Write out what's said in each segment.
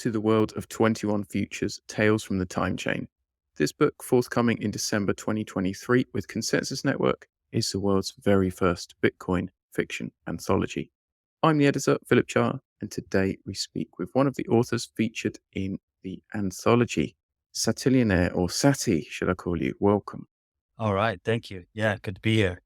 to the world of 21 Futures Tales from the Timechain. This book, forthcoming in December 2023 with Consensus Network, is the world's very first Bitcoin fiction anthology. I'm the editor, Philip Char, and today we speak with one of the authors featured in the anthology, Satillionaire, or Sati, should I call you? Welcome. All right. Thank you. Yeah. Good to be here.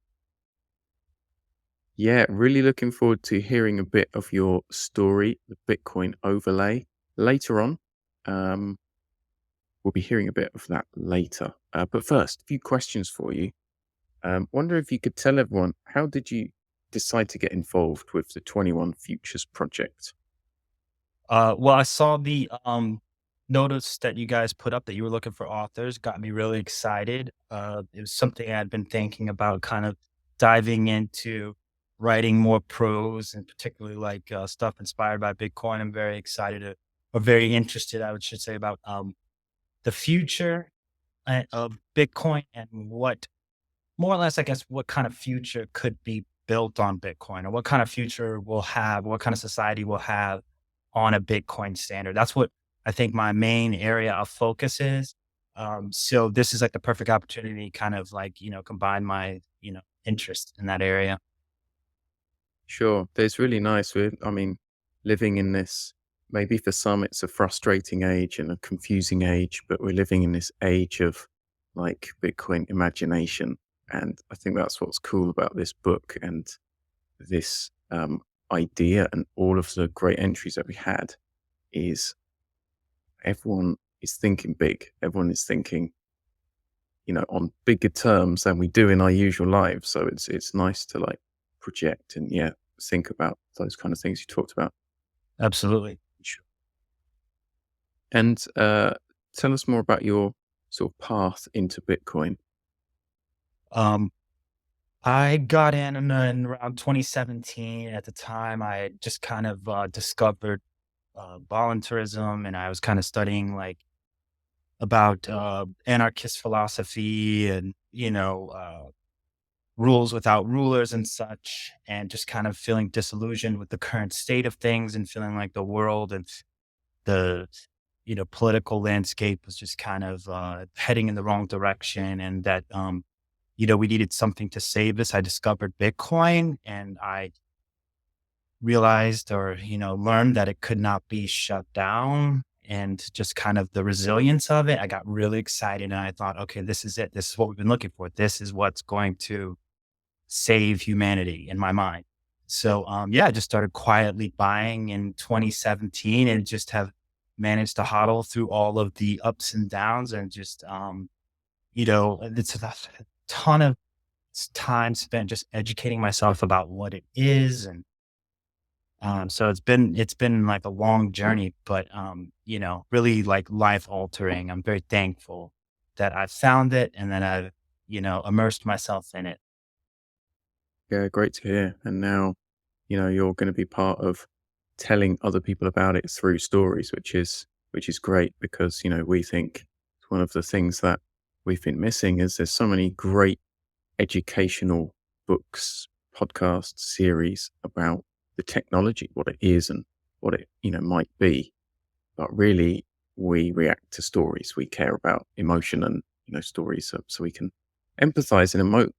Yeah, really looking forward to hearing a bit of your story, the Bitcoin overlay. Later on, um, we'll be hearing a bit of that later. But first, a few questions for you. Wonder if you could tell everyone, how did you decide to get involved with the 21 Futures project? Well, I saw the notice that you guys put up that you were looking for authors. Got me really excited. It was something I'd been thinking about, kind of diving into writing more prose, and particularly like stuff inspired by Bitcoin. I'm very excited or very interested, I should say, about the future of Bitcoin and what, more or less, I guess, what kind of future could be built on Bitcoin, or what kind of future we'll have, what kind of society we'll have on a Bitcoin standard. That's what I think my main area of focus is. So this is like the perfect opportunity, kind of like, combine my, interest in that area. Sure, it's really nice. Living in this, maybe for some it's a frustrating age and a confusing age, but we're living in this age of like Bitcoin imagination. And I think that's what's cool about this book and this idea and all of the great entries that we had is everyone is thinking big. Everyone is thinking, on bigger terms than we do in our usual lives. So it's nice to like project and think about those kind of things you talked about. Absolutely. Sure. And tell us more about your sort of path into Bitcoin. Um, I got in around 2017. At the time, I had just kind of discovered voluntarism, and I was kind of studying like about anarchist philosophy and rules without rulers and such, and just kind of feeling disillusioned with the current state of things, and feeling like the world and the political landscape was just kind of heading in the wrong direction, and that we needed something to save this. I discovered Bitcoin, and I realized, or learned, that it could not be shut down, and just kind of the resilience of it. I got really excited, and I thought, okay, this is it. This is what we've been looking for. This is what's going to save humanity, in my mind. So, yeah, I just started quietly buying in 2017, and just have managed to hodl through all of the ups and downs, and just, it's a ton of time spent just educating myself about what it is. And so it's been like a long journey, but really like life altering. I'm very thankful that I found it, and that I've, immersed myself in it. Yeah, great to hear. And now, you're going to be part of telling other people about it through stories, which is great because, we think one of the things that we've been missing is there's so many great educational books, podcasts, series about the technology, what it is and what it, might be. But really we react to stories. We care about emotion and, stories so we can empathize and emote.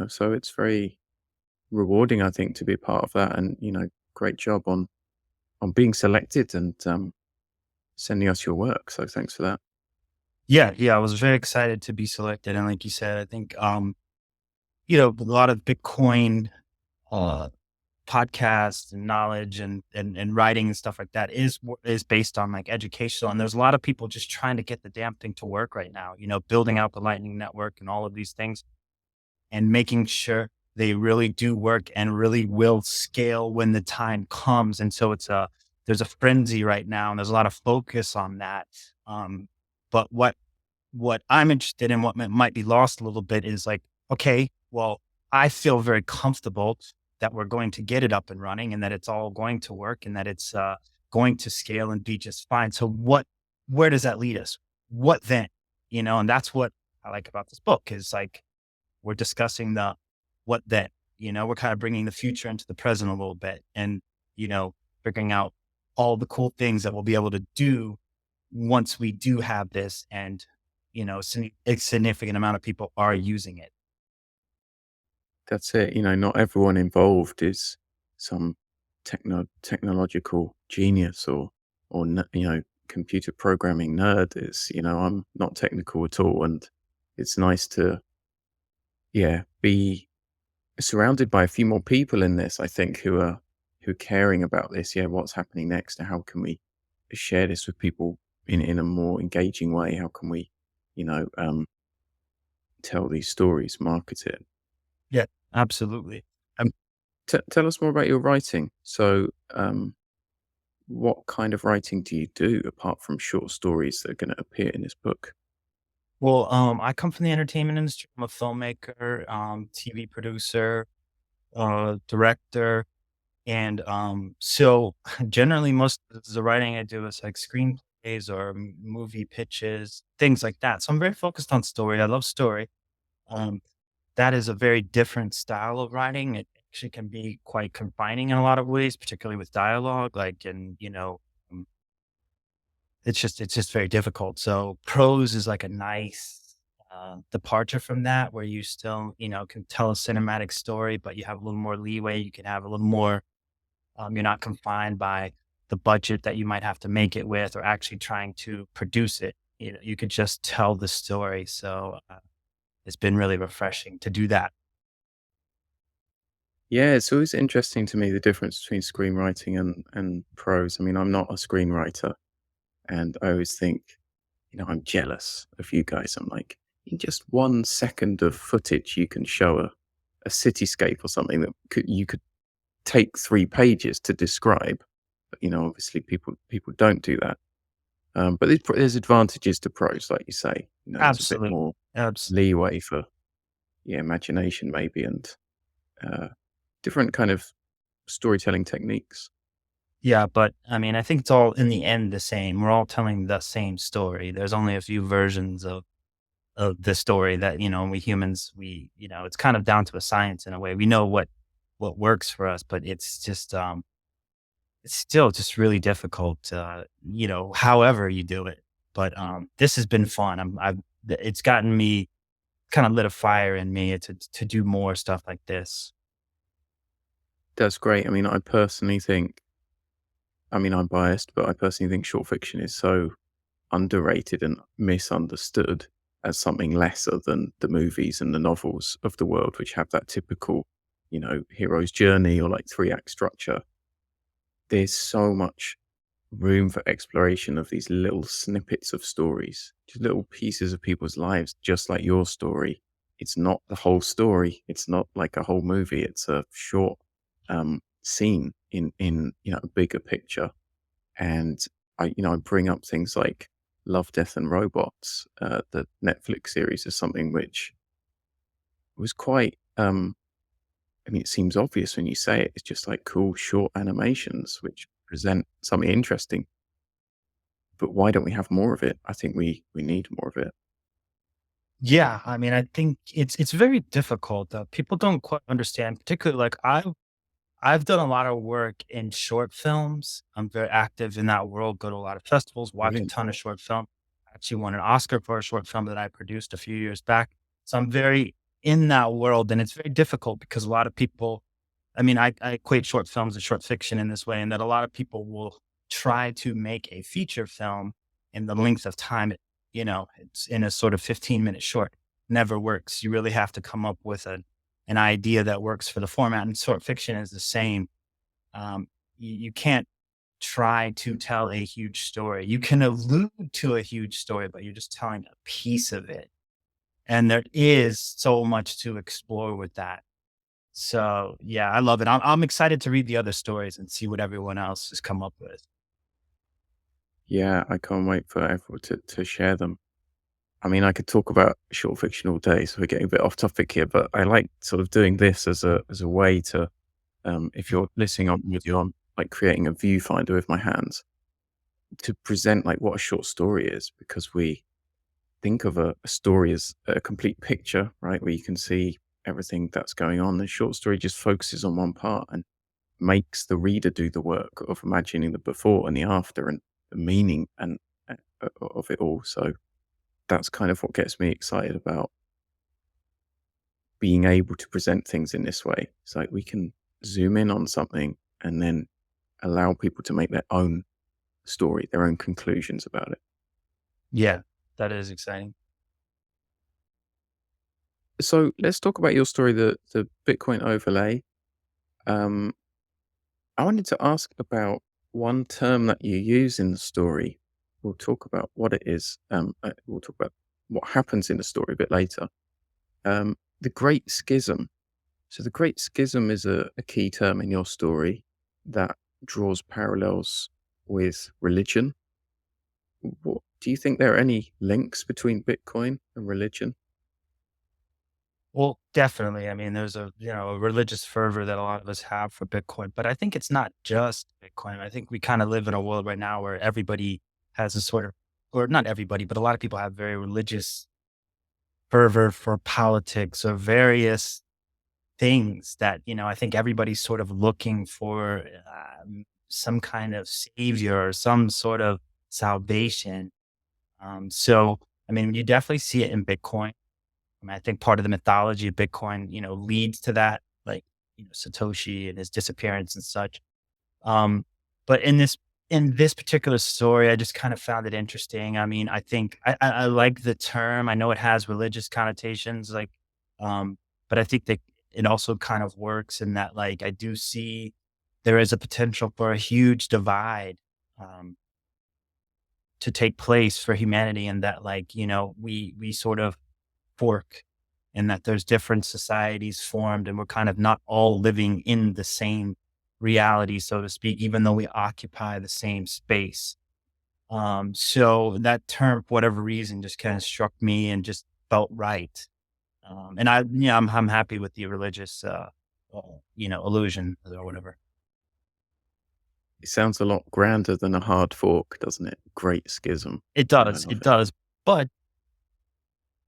So it's very rewarding, I think, to be a part of that. And, great job on being selected and sending us your work. So thanks for that. Yeah, yeah, I was very excited to be selected, and like you said, I think a lot of Bitcoin uh podcasts and knowledge, and writing and stuff like that is based on like educational, and there's a lot of people just trying to get the damn thing to work right now, building out the Lightning Network and all of these things, and making sure they really do work and really will scale when the time comes. And so there's a frenzy right now, and there's a lot of focus on that. Um, but what I'm interested in, what might be lost a little bit, is like, okay, well, I feel very comfortable that we're going to get it up and running, and that it's all going to work, and that it's going to scale and be just fine. So where does that lead us? What then? And that's what I like about this book, is like, we're discussing the what then. We're kind of bringing the future into the present a little bit, and, figuring out all the cool things that we'll be able to do once we do have this and, a significant amount of people are using it. That's it. Not everyone involved is some technological genius or computer programming nerd. I'm not technical at all, and it's nice to be surrounded by a few more people in this. I think who are caring about this. Yeah, what's happening next, and how can we share this with people in a more engaging way? How can we, you know, um, tell these stories, market it? Yeah, absolutely. Um, Tell us more about your writing. So, what kind of writing do you do apart from short stories that are going to appear in this book? well, I come from the entertainment industry. I'm a filmmaker, TV producer, director. And so generally, most of the writing I do is like screenplays or movie pitches, things like that. So I'm very focused on story. I love story. Um, that is a very different style of writing. It actually can be quite confining in a lot of ways, particularly with dialogue. Um, it's just very difficult. So prose is like a nice departure from that, where you still can tell a cinematic story, but you have a little more leeway. You can have a little more you're not confined by the budget that you might have to make it with or actually trying to produce it. You could just tell the story. So it's been really refreshing to do that. Yeah, it's always interesting to me the difference between screenwriting and prose. I mean, I'm not a screenwriter, and I always think, I'm jealous of you guys. I'm like, in just 1 second of footage, you can show a cityscape or something that you could take 3 pages to describe. But, obviously, people don't do that. But there's advantages to prose, like you say. There's a bit Absolutely. more Abs- leeway for imagination, maybe, and uh, different kind of storytelling techniques. yeah, but I mean, I think it's all in the end the same. We're all telling the same story. There's only a few versions of the story that, we humans, it's kind of down to a science in a way. We know what works for us, but it's still just really difficult, however you do it. But, this has been fun. It's gotten me kinda lit a fire in me to do more stuff like this. That's great. I mean, I'm biased, but I personally think short fiction is so underrated and misunderstood as something lesser than the movies and the novels of the world, which have that typical, hero's journey or like 3 act structure. There's so much room for exploration of these little snippets of stories, just little pieces of people's lives, just like your story. It's not the whole story. It's not like a whole movie. It's a short scene in a bigger picture. And I bring up things like Love, Death, and Robots. The Netflix series is something which was quite. I mean, it seems obvious when you say it. It's just like cool short animations which present something interesting. But why don't we have more of it? I think we need more of it. Yeah, I mean, I think it's very difficult. People don't quite understand, particularly like I've done a lot of work in short films. I'm very active in that world, go to a lot of festivals, watch a Brilliant. ton of short film. Actually won an Oscar for a short film that I produced a few years back. So I'm very in that world, and it's very difficult because a lot of people, I mean, I equate short films and short fiction in this way, and that a lot of people will try to make a feature film in the length of time it's in a sort of 15-minute short. Never works. You really have to come up with an idea that works for the format. And short fiction is the same. You can't try to tell a huge story. You can allude to a huge story, but you're just telling a piece of it. And there is so much to explore with that. So yeah, I love it. I'm excited to read the other stories and see what everyone else has come up with. Yeah, I can't wait for everyone to share them. I mean, I could talk about short fiction all day, so we're getting a bit off topic here, but I like sort of doing this as a way to, if you're listening on with you, I'm like creating a viewfinder with my hands to present like what a short story is, because we think of a story as a complete picture, right? Where you can see everything that's going on. The short story just focuses on one part, and makes the reader do the work of imagining the before and the after and the meaning and of it all. So that's kind of what gets me excited about being able to present things in this way. It's like we can zoom in on something and then allow people to make their own story, their own conclusions about it. Yeah, that is exciting. So let's talk about your story, the Bitcoin overlay. Um, I wanted to ask about one term that you use in the story. We'll talk about what it is. We'll talk about what happens in the story a bit later. The Great Schism. So the Great Schism is a key term in your story that draws parallels with religion. What, do you think there are any links between Bitcoin and religion? Well, definitely. I mean, there's a religious fervor that a lot of us have for Bitcoin, but I think it's not just Bitcoin. I think we kind of live in a world right now where everybody has a sort of, or not everybody, but a lot of people have very religious fervor for politics or various things that, I think everybody's sort of looking for some kind of savior or some sort of salvation. So, I mean, you definitely see it in Bitcoin. I mean, I think part of the mythology of Bitcoin, leads to that, like, Satoshi and his disappearance and such. Um, but in this particular story, I just kind of found it interesting. I mean, I think I like the term. I know it has religious connotations, like, um, but I think that it also kind of works in that, like, I do see there is a potential for a huge divide um, to take place for humanity, and that, like, we sort of fork and that there's different societies formed and we're kind of not all living in the same reality, so to speak, even though we occupy the same space. So that term, for whatever reason, just kind of struck me and just felt right. And I'm happy with the religious, illusion or whatever. It sounds a lot grander than a hard fork, doesn't it? Great Schism. It Yeah, I does, love it it. does. But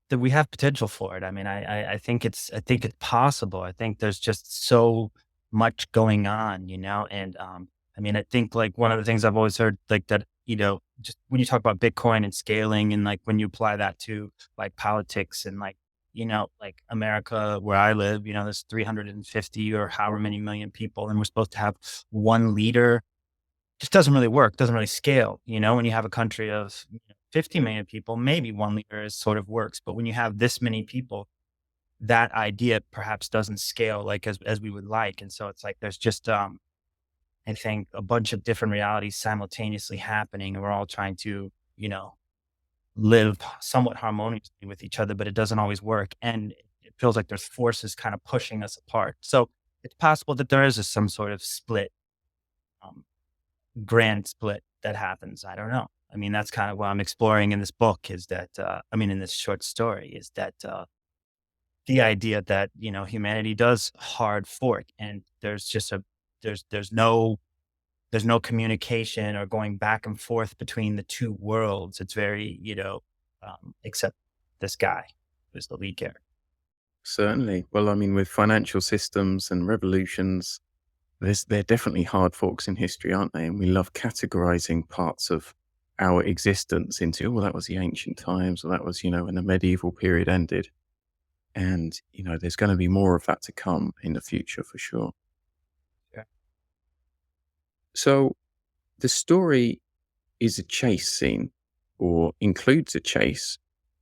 that we have potential for it. I mean, I think it's possible. I think there's just so much going on, and I mean, I think like one of the things I've always heard, like that, just when you talk about Bitcoin and scaling, and like when you apply that to like politics and like, like America where I live, there's 350 or however many million people, and we're supposed to have one leader. Just doesn't really work, doesn't really scale, when you have a country of 50 million people, maybe one leader is sort of works, but when you have this many people, that idea perhaps doesn't scale like as we would like, and so it's like there's just, I think a bunch of different realities simultaneously happening, and we're all trying to, live somewhat harmoniously with each other, but it doesn't always work, and it feels like there's forces kind of pushing us apart. So, it's possible that there is some sort of split, um, grand split that happens. I don't know. I mean, that's kind of what I'm exploring in this book is that, in this short story is that, the idea that, humanity does hard fork and there's just there's no communication or going back and forth between the two worlds. It's very, except this guy who's the lead character. Certainly. Well, I mean, with financial systems and revolutions, they're definitely hard forks in history, aren't they? And we love categorizing parts of our existence into, well, that was the ancient times, or that was, when the medieval period ended. And, there's going to be more of that to come in the future for sure. Yeah. So the story is a chase scene or includes a chase.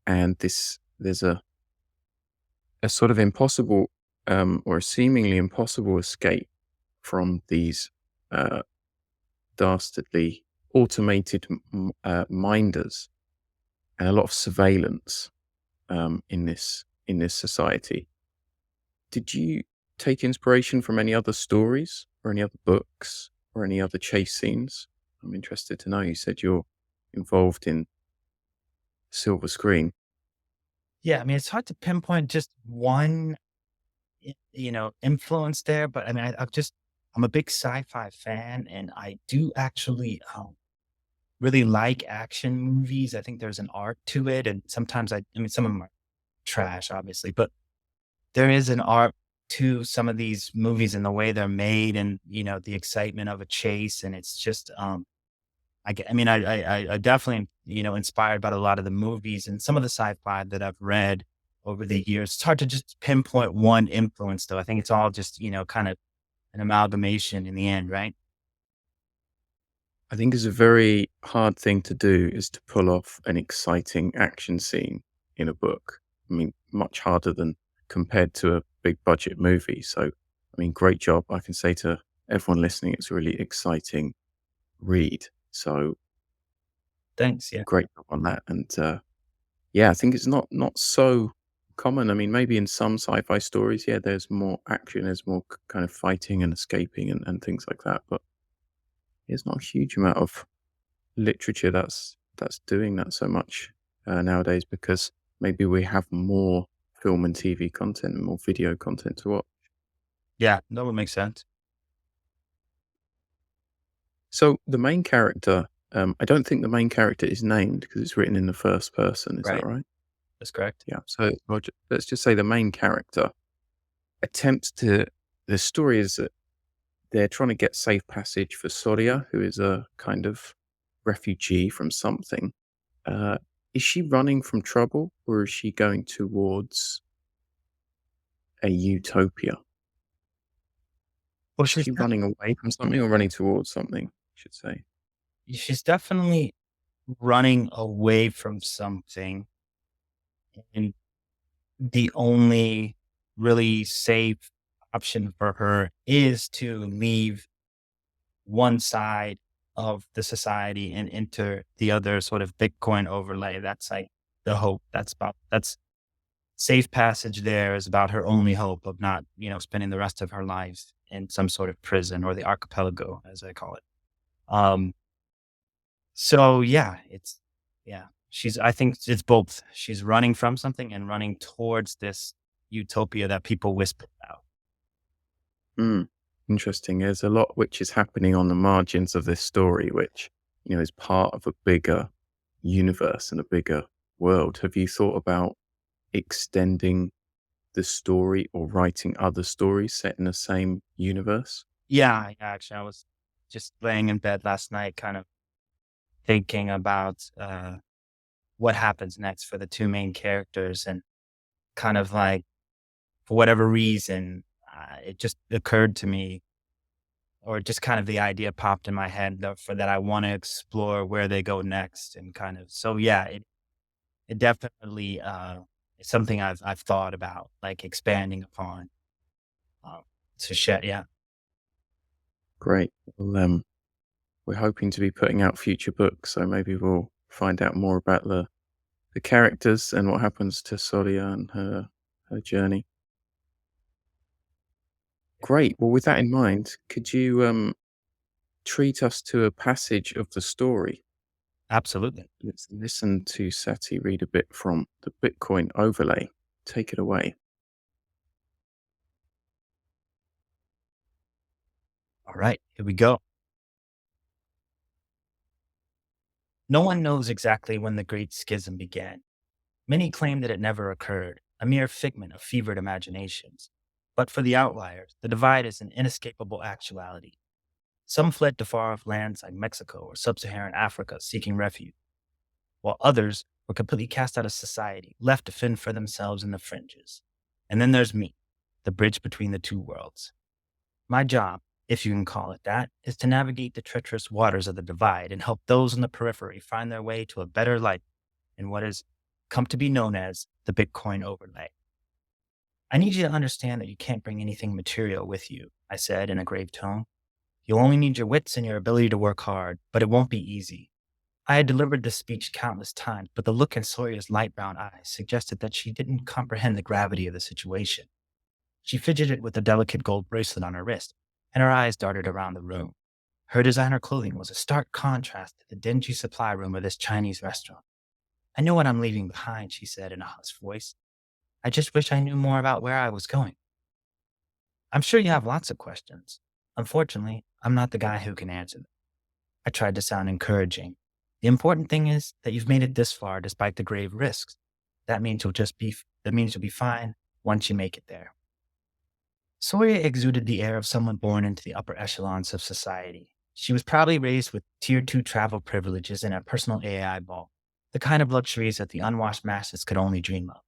And there's a sort of impossible or a seemingly impossible escape from these uh, dastardly automated minders and a lot of surveillance in this society. Did you take inspiration from any other stories or any other books or any other chase scenes? I'm interested to know. You said you're involved in Silver Screen. Yeah, I mean, it's hard to pinpoint just one, influence there, but I mean, I'm a big sci-fi fan, and I do actually really like action movies. I think there's an art to it, and sometimes I mean, some of them are trash, obviously, but there is an art to some of these movies and the way they're made and, the excitement of a chase. And it's just, I mean, I definitely am, inspired by a lot of the movies and some of the sci-fi that I've read over the years. It's hard to just pinpoint one influence, though. I think it's all just, kind of an amalgamation in the end, right? I think it's a very hard thing to do is to pull off an exciting action scene in a book. I mean, much harder than compared to a big budget movie. So, I mean, great job. I can say to everyone listening, it's a really exciting read. So Thanks. Yeah. great job on that. And yeah, I think it's not so common. I mean, maybe in some sci-fi stories, yeah, there's more action, there's more kind of fighting and escaping and things like that. But there's not a huge amount of literature that's doing that so much nowadays because maybe we have more film and TV content and more video content to watch. Yeah. That would make sense. So the main character, I don't think the main character is named because it's written in the first person. Is that Right. right? That's correct. Yeah. So let's just say the main character attempts to. The story is that they're trying to get safe passage for Soria, who is a kind of refugee from something. Uh, is she running from trouble or is she going towards a utopia? Well, Is she running away from something or running towards something, I should say? she's definitely running away from something. And the only really safe option for her is to leave one side of the society and enter the other sort of Bitcoin overlay. That's like the hope. That's safe passage there is about her only hope of not, spending the rest of her life in some sort of prison or the archipelago, as I call it. Um, so yeah, yeah, I think it's both. She's running from something and running towards this utopia that people whisper about. Mm, interesting. There's a lot which is happening on the margins of this story, which, is part of a bigger universe and a bigger world. Have you thought about extending the story or writing other stories set in the same universe? Yeah, actually, I was just laying in bed last night, kind of thinking about what happens next for the two main characters, and kind of like for whatever reason, it just occurred to me, or just kind of the idea popped in my head for that I want to explore where they go next, and kind of so yeah, it definitely is something I've thought about, like expanding upon. Um, to share, yeah, Great. Well, we're hoping to be putting out future books, so maybe we'll find out more about the characters and what happens to Soria and her journey. Great. Well, with that in mind, could you treat us to a passage of the story? absolutely. Let's listen to Sati read a bit from the Bitcoin overlay. Take it away. All right, here we go. No one knows exactly when the Great Schism began. Many claim that it never occurred, a mere figment of fevered imaginations. But for the outliers, the divide is an inescapable actuality. Some fled to far off lands like Mexico or sub Saharan Africa seeking refuge, while others were completely cast out of society, left to fend for themselves in the fringes. And then there's me, the bridge between the two worlds. My job, if you can call it that, is to navigate the treacherous waters of the divide and help those on the periphery find their way to a better life in what has come to be known as the Bitcoin overlay. I need you to understand that you can't bring anything material with you, I said in a grave tone. You'll only need your wits and your ability to work hard, but it won't be easy. I had delivered this speech countless times, but the look in Sawyer's light brown eyes suggested that she didn't comprehend the gravity of the situation. She fidgeted with the delicate gold bracelet on her wrist, and her eyes darted around the room. Her designer clothing was a stark contrast to the dingy supply room of this Chinese restaurant. I know what I'm leaving behind, she said in a hushed voice. I just wish I knew more about where I was going. I'm sure you have lots of questions. Unfortunately, I'm not the guy who can answer them. I tried to sound encouraging. The important thing is that you've made it this far despite the grave risks. That means you'll be fine once you make it there. Soria exuded the air of someone born into the upper echelons of society. She was probably raised with Tier 2 travel privileges and a personal AI ball, the kind of luxuries that the unwashed masses could only dream of.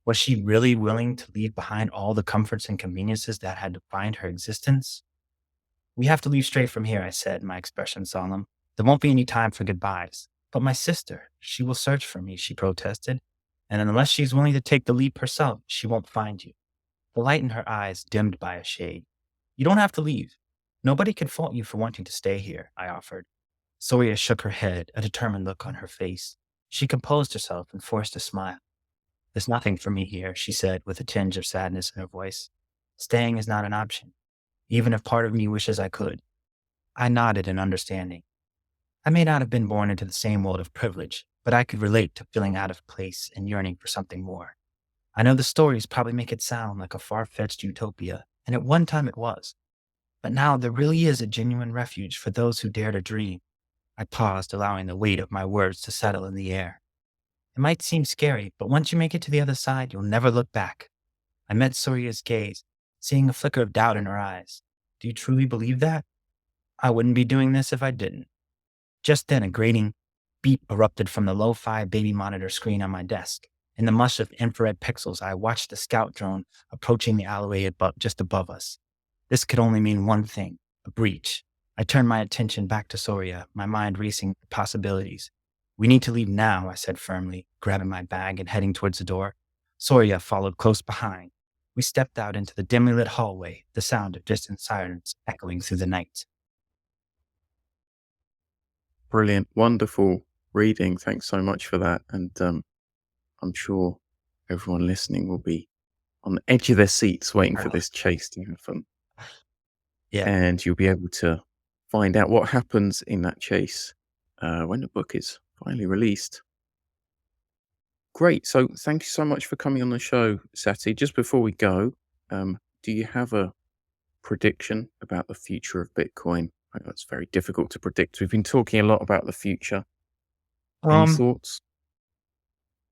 Was she really willing to leave behind all the comforts and conveniences that had defined her existence? We have to leave straight from here, I said, my expression solemn. There won't be any time for goodbyes. But my sister, she will search for me, she protested. And unless she's willing to take the leap herself, she won't find you. The light in her eyes dimmed by a shade. You don't have to leave. Nobody can fault you for wanting to stay here, I offered. Soria shook her head, a determined look on her face. She composed herself and forced a smile. There's nothing for me here, she said with a tinge of sadness in her voice. Staying is not an option, even if part of me wishes I could. I nodded in understanding. I may not have been born into the same world of privilege, but I could relate to feeling out of place and yearning for something more. I know the stories probably make it sound like a far fetched utopia, and at one time it was. But now there really is a genuine refuge for those who dare to dream. I paused, allowing the weight of my words to settle in the air. It might seem scary, but once you make it to the other side, you'll never look back. I met Soria's gaze, seeing a flicker of doubt in her eyes. Do you truly believe that? I wouldn't be doing this if I didn't. Just then, a grating beep erupted from the lo-fi baby monitor screen on my desk. In the mush of infrared pixels, I watched the scout drone approaching the alleyway just above us. This could only mean one thing, a breach. I turned my attention back to Soria, my mind racing with possibilities. We need to leave now, I said firmly, grabbing my bag and heading towards the door. Soria followed close behind. We stepped out into the dimly lit hallway, the sound of distant sirens echoing through the night. Brilliant. Wonderful reading. Thanks so much for that. And I'm sure everyone listening will be on the edge of their seats waiting for this chase to happen. Yeah, And you'll be able to find out what happens in that chase when the book is finally released. Great. So thank you so much for coming on the show, Sati. Just before we go, do you have a prediction about the future of Bitcoin? I know it's very difficult to predict. We've been talking a lot about the future. Any Um, thoughts?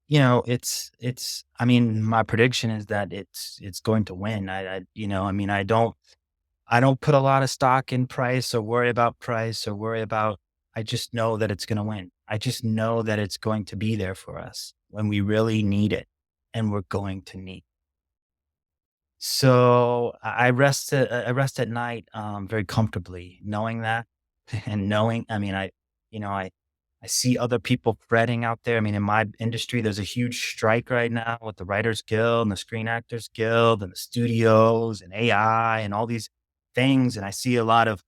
I mean, my prediction is that it's going to win. I mean, I don't put a lot of stock in price or worry about price or worry about, I just know that it's going to win. I just know that it's going to be there for us when we really need it and we're going to need. So I rest at night very comfortably knowing that and knowing, I mean, you know, I see other people fretting out there. I mean, in my industry, there's a huge strike right now with the Writers Guild and the Screen Actors Guild and the studios and AI and all these things. And I see a lot of,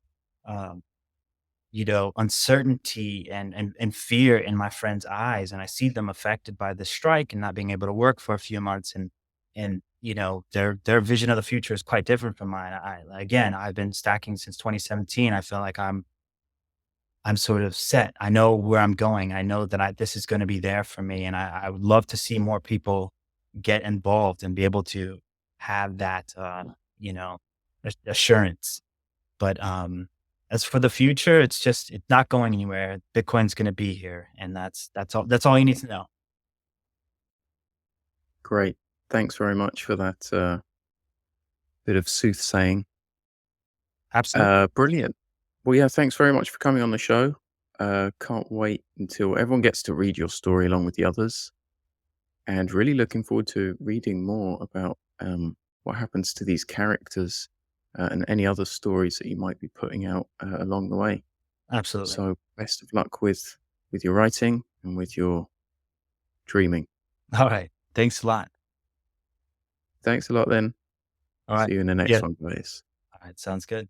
um, uncertainty and fear in my friends' eyes. And I see them affected by the strike and not being able to work for a few months. And, their vision of the future is quite different from mine. Again, I've been stacking since 2017. I feel like I'm sort of set. I know where I'm going. I know that this is going to be there for me. And I would love to see more people get involved and be able to have that, assurance. But as for the future, it's not going anywhere. Bitcoin's going to be here. And that's all you need to know. Great. Thanks very much for that bit of soothsaying. Absolutely. Brilliant. Well, yeah, thanks very much for coming on the show. Can't wait until everyone gets to read your story along with the others. And really looking forward to reading more about what happens to these characters and any other stories that you might be putting out along the way. Absolutely. So, best of luck with your writing and with your dreaming. All right. Thanks a lot. Thanks a lot, then. All right. See you in the next Yeah. one, guys. All right. Sounds good.